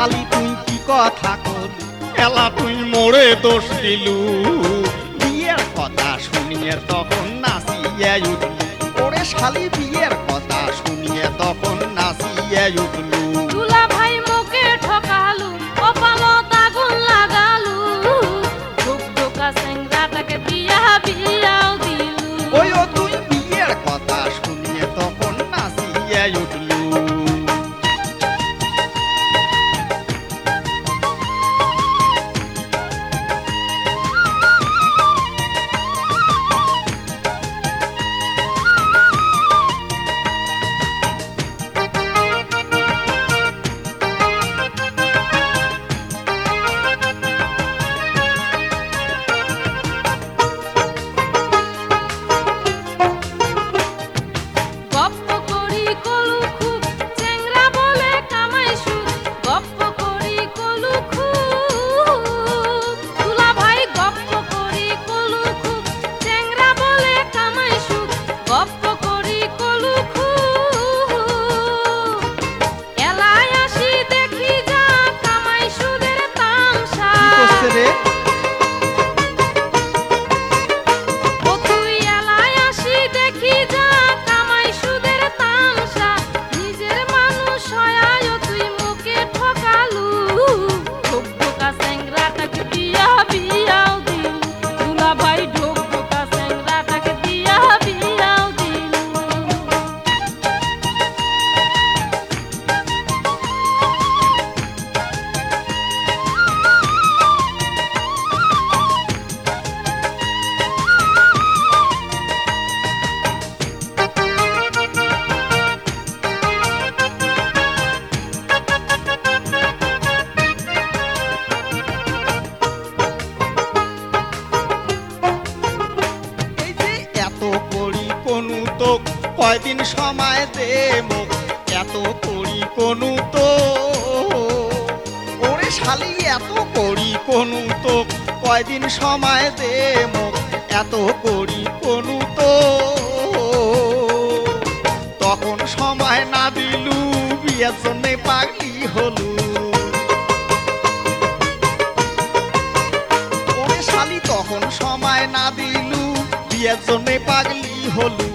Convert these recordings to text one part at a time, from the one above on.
শালি তুই কি কথা কলি, এলা তুই মোরে দোষ দিলু। বিয়ের কথা শুনিয়ে তখন নাচিয়ে উঠলু, ওরে শালি বিয়ের কথা শুনিয়ে তখন নাচিয়ে উঠলু। দুলা ভাই মুখে ঠকালু, কপালত আগুন লাগালু, ধুকধুকা চেংরাটাকে বিয়া বিয়াও দিলু। ওই ও তুই বিয়ের কথা শুনিয়ে তখন নাচিয়ে উঠলু। গপ্প করি কলু খুব, চেংরা বলে কামাই সুদ, গপ্প করি কলু খুব। দুলা ভাই গপ্প করি কলু খুব, চেংরা বলে কামাই সুদ, গপ্প করি কলু খুব। এলায় আসি দেখি যা কামাই সুদের তামসা। কি করছে রে? ও তুই এলায় আসি দেখি যা কামাই সুদের তামসা। নিজের মানুষ হয়ায় ও তুই মুখে ঠকালু, ঢোকা চেংরাটাকে বিয়া বিয়াও দিলু। দুলা ভাই ঢোকা চেংরাটাকে বিয়া বিয়াও দিলু। এই যে এত করি কোনু তো কয়দিন সময় দে মোক, এত করি কোনু তো। ওরে শালি এত করি কোনু তো কয়দিন সময় দে মোক, এত করি কোনু তো। তখন সময় না দিলু, বিয়ের জন্যে পাগলি হলু। ওরে শালি তখন সময় না দিলু, বিয়ের জন্যে পাগলি হলু।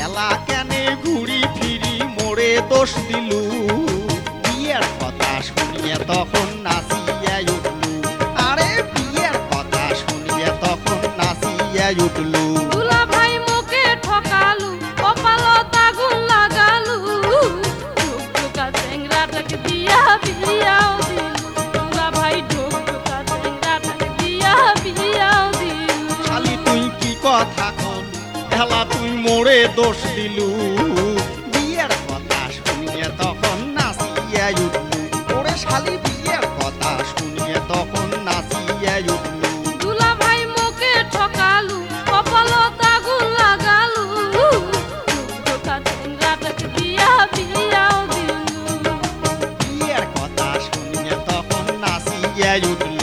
এলা কেনে ঘুরি ফিরি মোরে দোষ দিলু। বিয়ের কথা শুনিয়ে তখন নাচিয়ে উঠলু, আরে বিয়ের কথা শুনিয়ে তখন নাচিয়ে উঠলু। দুলা ভাই মুখে ঠকালু, কপালত আগুন লাগালু, ঢোকা চেংরাটাকে বিয়া বিয়াও দিলু। দুলা ভাই ঢোকা চেংরাটাকে বিয়া বিয়াও দিলু। শালি তুই কি কথা কলি, এলা তুই মোরে দোষ দিলু। বিয়ের কথা শুনিয়ে তখন নাচিয়ে উঠলু, ওরে শালি বিয়ের কথা শুনিয়ে তখন নাচিয়ে উঠলু। দুলা ভাই মুখে ঠকালু, কপালত আগুন লাগালু, ঢোকা চেংরাটাকে বিয়া বিয়াও দিলু। বিয়ের কথা শুনিয়ে তখন নাচিয়ে উঠলু।